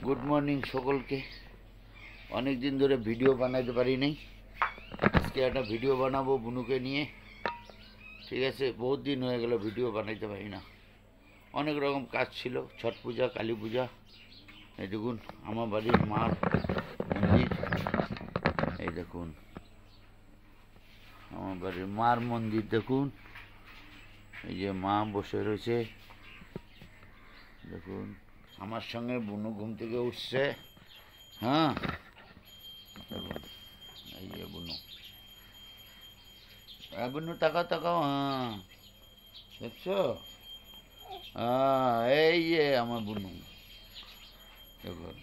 Good morning সকলকে। অনেক দিন ধরে ভিডিও বানাতে পারি নাই, আজকে একটা ভিডিও বানাবো বুনুকে নিয়ে। ঠিক আছে, বহুত দিন হয়ে গেল ভিডিও বানাইতে পারি না, অনেক রকম কাজ ছিল, ছট পূজা, কালী পূজা। এই দেখুন আমার বাড়ির মার মন্দির, এই দেখুন আমার বাড়ির মার মন্দির, দেখুন এই যে মা বসে রয়েছে, দেখুন আমার সঙ্গে বুনু ঘুম থেকে উঠছে। হ্যাঁ দেখুন এই যে বুনু, বুনু তাকাও তাকাও, হ্যাঁ দেখছো, হ্যাঁ এই যে আমার বুনু, দেখুন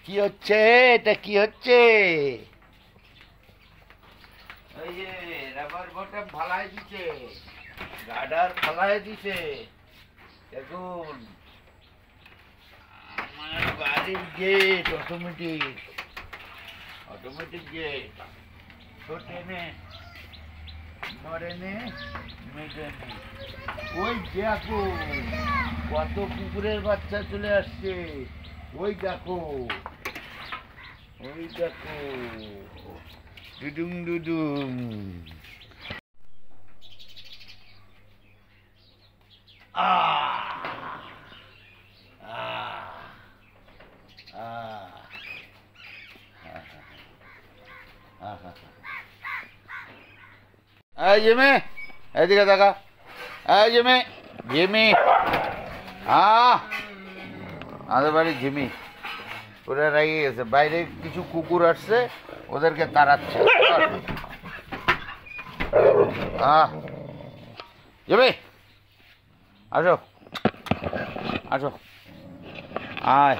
কি হচ্ছে এটা, কি হচ্ছে? ওই যে রাবার বটম ফালাই দিছে, গার্ডার ফালাই দিছে, দেখুন আমার বাড়ির গেট অটোমেটিক, অটোমেটিক গেট, ছোটে নে মরে নে মেঘে নে। ওই দেখো কত কুকুরের বাচ্চা চলে আসছে, ওই দেখো, ওই দেখো ডুডুং ডুডুং। এই জিমি এদিকে দেখা, এই জিমি, জিমি আমাদের বাড়ির জিমি ওরা রেগে গেছে, বাইরে কিছু কুকুর আসছে ওদেরকে তাড়াচ্ছে। জিমি আসো, আসো, আয়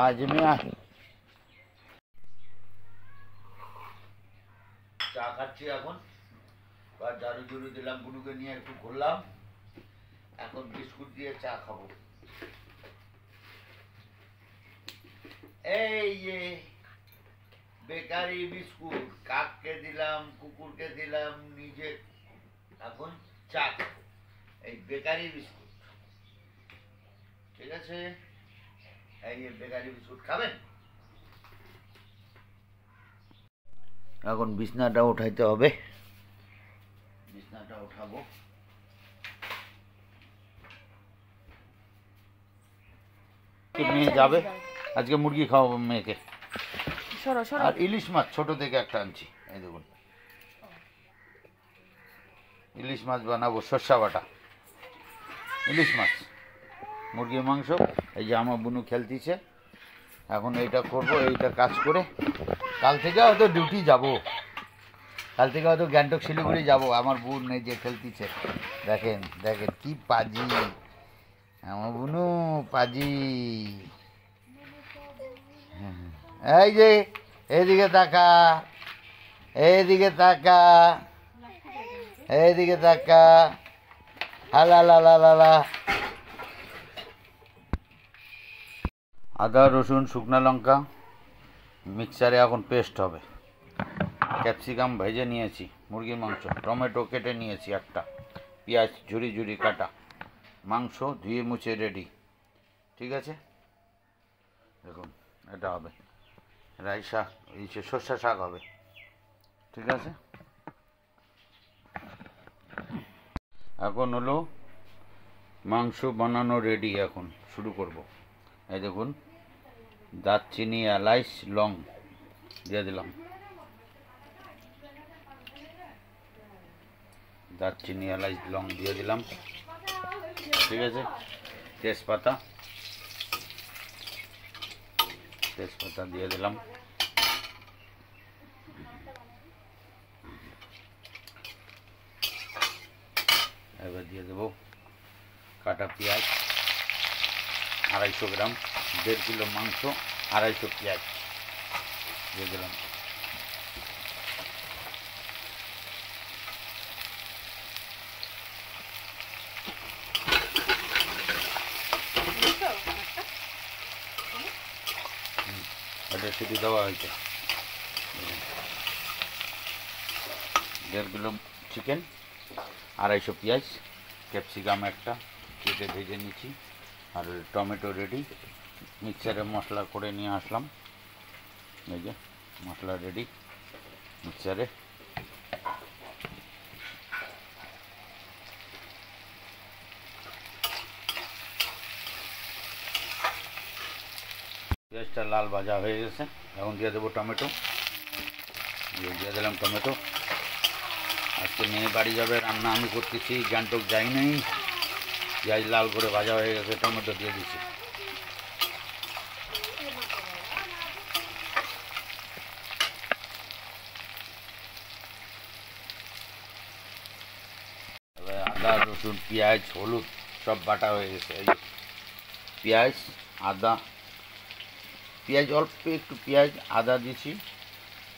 আয় জিমি আয়। চা খাচ্ছি এখন, ঝাড়ু ঝুড়ু দিলাম, বুনুকে নিয়ে একটু ঘুরলাম, এখন বিস্কুট দিয়ে চা খাবো। এই যে বেকারি বিস্কুট, কাককে দিলাম, কুকুরকে দিলাম, নিজে এখন চা খাবো, এই বেকারি বিস্কুট। ঠিক আছে, এই যে বেকারি বিস্কুট খাবেন। এখন বিছনাটা উঠাইতে হবে, বিছনাটা উঠাবো। মেয়ে যাবে আজকে, মুরগি খাওয়াবো মেয়েকে, আর ইলিশ মাছ ছোট থেকে একটা আনছি, এই দেখুন ইলিশ মাছ বানাবো, সর্ষা বাটা ইলিশ মাছ, মুরগির মাংস। এই যে আমার বুনু খেলতিছে, এখন এইটা করব, এইটা কাজ করে কাল থেকে হয়তো ডিউটি যাব, কাল থেকে হয়তো গ্যাংটক শিলিগুড়ি যাব। আমার বোন এই যে খেলতিছে, দেখেন দেখেন কি পাজি আমার বুনু, পাজি। এই যে এইদিকে তাকা, এইদিকে তাকা, এইদিকে তাকা, হালা লা লা লা লা। আদা রসুন শুকনো লঙ্কা মিক্সারে এখন পেস্ট হবে, ক্যাপসিকাম ভেজে নিয়েছি, মুরগির মাংস, টমেটো কেটে নিয়েছি একটা, পেঁয়াজ ঝুরি ঝুরি কাটা, মাংস ধুয়ে মুছে রেডি। ঠিক আছে, দেখুন এটা হবে রাই শাক, এই সর্ষা শাক হবে। ঠিক আছে, এখন হলো মাংস বানানো রেডি, এখন শুরু করব। এই দেখুন দারচিনি, এলাচ, লং দিয়ে দিলাম, দারচিনি, এলাচ, লং দিয়ে দিলাম। ঠিক আছে, তেজপাতা, তেজপাতা দিয়ে দিলাম, এবার দিয়ে দেবো কাটা পেঁয়াজ, 250 গ্রাম, 1.5 কিলো মাংস, 250 পেঁয়াজ দিয়ে দিলাম। এটা সিটি দেওয়া হয়েছে, 1.5 কিলো চিকেন, 250 পেঁয়াজ, ক্যাপসিকাম একটা কেটে ভেজে নিচ্ছি, আর টমেটো রেডি। মিক্সারে মশলা করে নিয়ে আসলাম, এই যে মশলা রেডি মিক্সারে। পেঁয়াজটা লাল ভাজা হয়ে গেছে, এখন দিয়ে দেবো টমেটো। দিয়ে দিলাম টমেটো। আজকে মেয়ে বাড়ি যাবে, রান্না আমি করতেছি, গ্যাংটক যাই নাই। পেঁয়াজ লাল করে ভাজা হয়ে গেছে, টমেটো দিয়ে দিচ্ছি। এবার আদা রসুন পেঁয়াজ হলুদ সব বাটা হয়ে গেছে। এই পেঁয়াজ আদা, পেঁয়াজ অল্প একটু পেঁয়াজ আদা দিছি,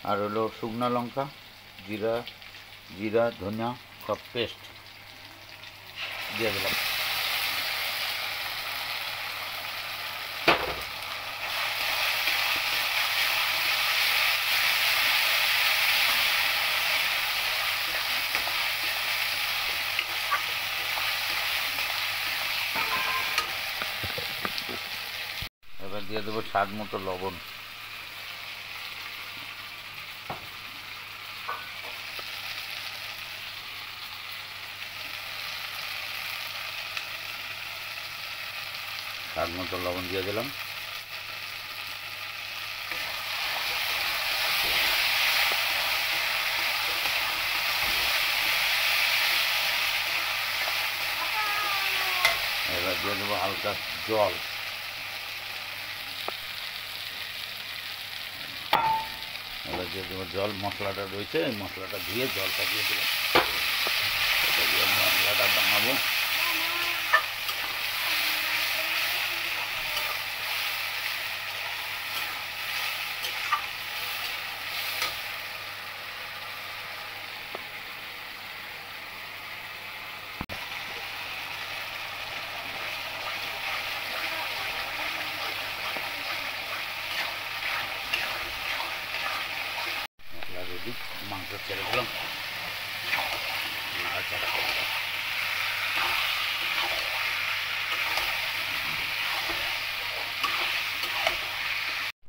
আর হলো শুকনো লঙ্কা, জিরা ধনিয়া সব পেস্ট দিয়ে দিলাম। এবার দিয়ে দেবো স্বাদ মতো লবণ। স্বাদ মতো লবণ দিয়ে দিলাম। এবার দিয়ে দেবো হালকা জল। এবার দিয়ে দেবো জল, মশলাটা রয়েছে, এই মশলাটা ধুয়ে জলটা দিয়ে দিলাম। এটা দিয়ে মশলাটা বানাবো। মশলা রেডি, মাংস ছেড়ে দিলাম।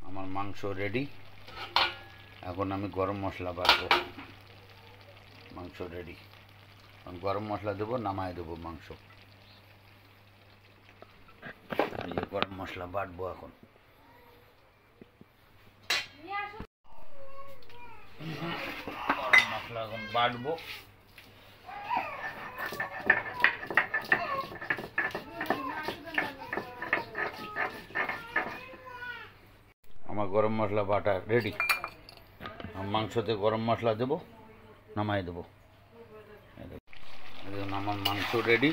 আমার মাংস রেডি, এখন আমি গরম মশলা বাটবো। মাংস রেডি, গরম মশলা দেবো, নামায় দেবো মাংস। এই যে গরম মশলা বাটবো এখন। গরম মশলা এখন বাটবো। আমার গরম মশলা বাটা রেডি। মাংসতে গরম মশলা দেবো, নামাই দেবো। আমার মাংস রেডি,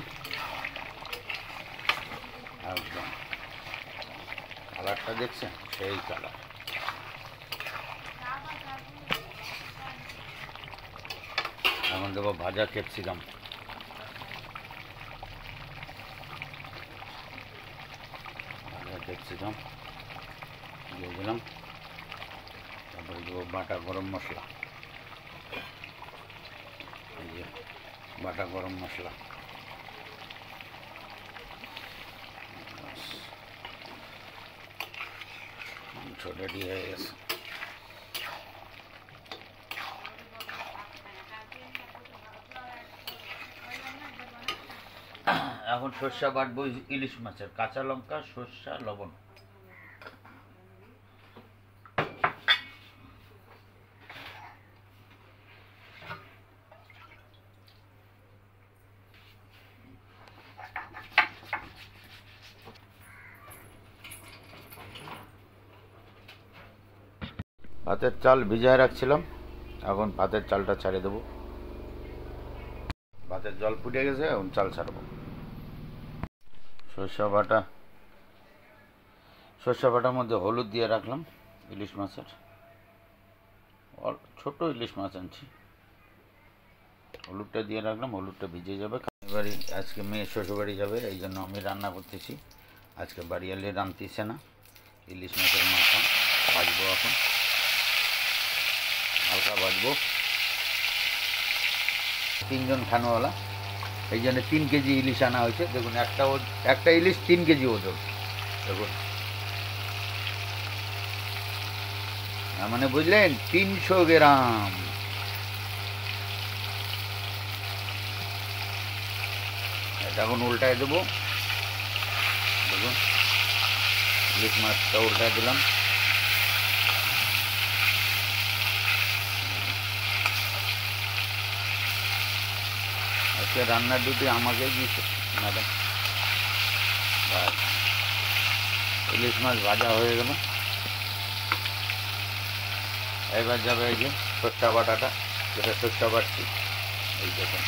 একদম কালারটা দেখছেন, সেই কালার। এখন দেবো ভাজা ক্যাপসিকাম। ভাজা ক্যাপসিকাম দিয়ে দিলাম। তারপরে দেবো বাটা গরম মশলা। এই যে বাটা গরম মশলা। মাংস রেডি হয়ে গেছে। এখন সর্ষা বাটবো, ইলিশ মাছের, কাঁচা লঙ্কা সর্ষা লবণ। ভাতের চাল ভিজায় রাখছিলাম, এখন ভাতের চালটা ছাড়ে দেবো। ভাতের জল ফুটে গেছে, এখন চাল ছাড়বো। সর্ষা বাটার মধ্যে হলুদ দিয়ে রাখলাম। ইলিশ মাছের, ছোট ইলিশ মাছ আনছি, হলুদটা দিয়ে রাখলাম, হলুদটা ভিজে যাবে। এবারে আজকে মেয়ে শ্বশুরবাড়ি যাবে, এই জন্য আমি রান্না করতেছি। আজকে বাড়ি এলে রাঁধতেছে না। ইলিশ মাছের মাথা ভাজবো, এখন হালকা ভাজবো। তিনজন খানোয়ালা, এই জন্য 3 কেজি ইলিশ আনা হয়েছে। দেখুন একটা ইলিশ 3 কেজি ওজন। দেখুন, মানে বুঝলেন, 300 গ্রাম। এটা এখন উল্টায় দেবো। দেখুন, ইলিশ মাছটা উল্টায় দিলাম। আজকে রান্নার ডিউটি আমাকে দিয়েছে ম্যাডাম। ইলিশ মাছ ভাজা হয়ে গেল। এবার যাবে এই যে সর্ষা বাটাটা, যেটা সর্ষা বাটছি, এই দেখুন।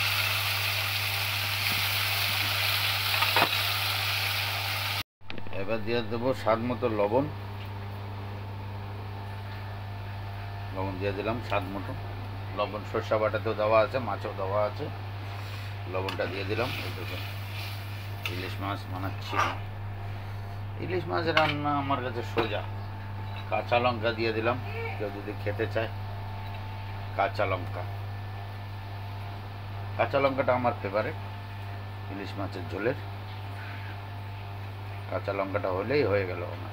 এবার দিয়ে দেবো স্বাদ মতো লবণ। লবণ দিয়ে দিলাম স্বাদ মতো। লবণ সর্ষা বাটাতেও দেওয়া আছে, মাছেও দেওয়া আছে। লবণটা দিয়ে দিলাম। এই দেখুন, ইলিশ মাছ বানাচ্ছি। ইলিশ মাছের রান্না আমার কাছে সোজা। কাঁচা লঙ্কা দিয়ে দিলাম, কেউ যদি খেতে চায়। কাঁচা লঙ্কাটা আমার ফেভারিট ইলিশ মাছের ঝোলের। কাঁচা লঙ্কাটা হলেই হয়ে গেল আমার।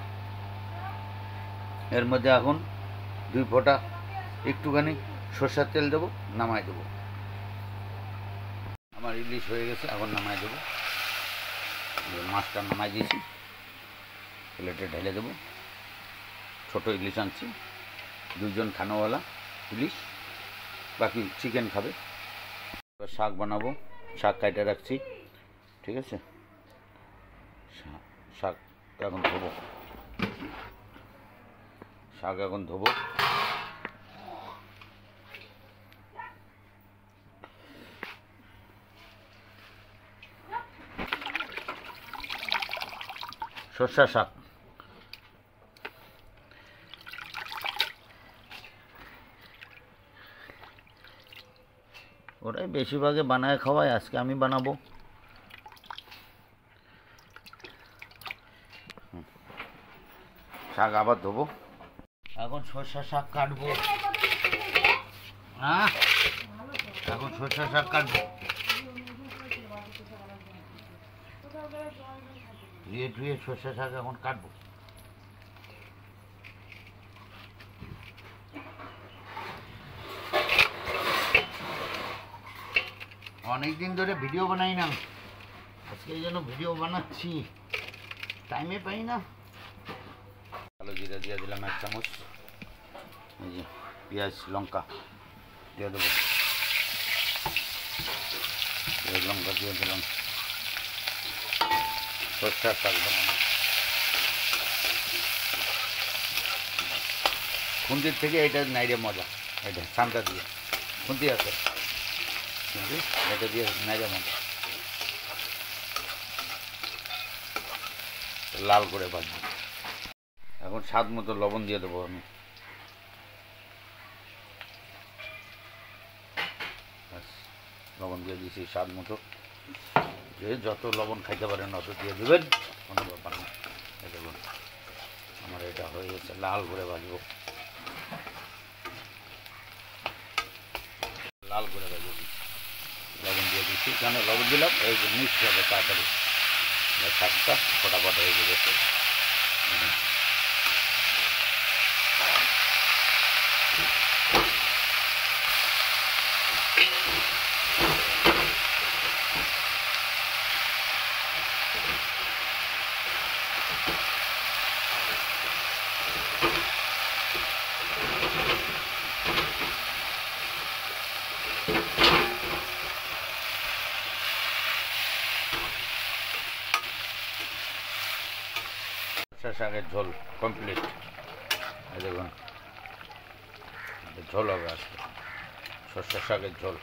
এর মধ্যে এখন 2 ফোঁটা একটুখানি সরষের তেল দেবো, নামাই দেবো। আমার ইলিশ হয়ে গেছে, এখন নামাই দেবো। মাছটা নামাই দিয়েছি, প্লেটে ঢেলে দেবো। ছোটো ইলিশ আনছি, 2 জন খানোয়ালা ইলিশ, বাকি চিকেন খাবে। এবার শাক বানাবো। শাক কাটে রাখছি, ঠিক আছে। শাক এখন ধোবো। সর্ষা শাক, ওরাই বেশিরভাগে বানায় খাওয়ায়, আজকে আমি বানাবো। শাক আবার ধোবো। এখন সর্ষা শাক কাটবো। হ্যাঁ, এখন সর্ষা শাক কাটবো। ধুয়ে সর্ষা শাক এখন কাটবো। অনেকদিন ধরে ভিডিও বানাই না, আজকে এই জন্য ভিডিও বানাচ্ছি, টাইমে পাই না। কালো জিরা দিয়ে দিলাম 1 চামচ। এই যে পেঁয়াজ লঙ্কা দিয়ে দেবো। পেঁয়াজ লঙ্কা দিয়ে দিলাম। সর্ষা শাক বানাবো। খুন্তির থেকে এটা নাইরে মজা। এটা সানটা দিয়ে খুন্তি আছে, কিন্তু এটা দিয়ে নাইরে মজা। লাল করে ভাজবো। এখন স্বাদ মতো লবণ দিয়ে দেবো আমি। লবণ দিয়ে দিয়েছি স্বাদ মতো। যে যত লবণ খাইতে পারেন অত দিয়ে দেবেন, কোনো ব্যাপার না। দেখুন, আমার এটা হয়ে গেছে, লাল করে ভাজবো। লাল করে ভাজবো, লবণ দিয়ে দিচ্ছি। কেন লবণ দিলাম? এই যে মিক্স হবে তাড়াতাড়ি, শাকটা ফটাফট হয়ে যাবে। সর্ষা শাকের ঝোল কমপ্লিট। এই দেখুন, ঝোল হবে আজকে, সর্ষা শাকের ঝোল।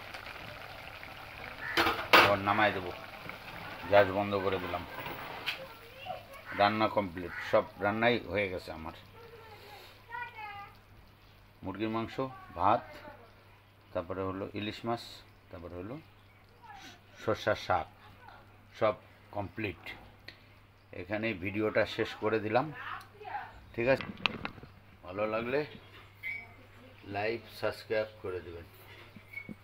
এখন নামাই দেবো, গ্যাস বন্ধ করে দিলাম। রান্না কমপ্লিট, সব রান্নাই হয়ে গেছে আমার। মুরগির মাংস, ভাত, তারপরে হলো ইলিশ মাছ, তারপরে হলো সর্ষা শাক, সব কমপ্লিট। এখানে ভিডিওটা শেষ করে দিলাম, ঠিক আছে। ভালো লাগলে লাইক সাবস্ক্রাইব করে দেবেন।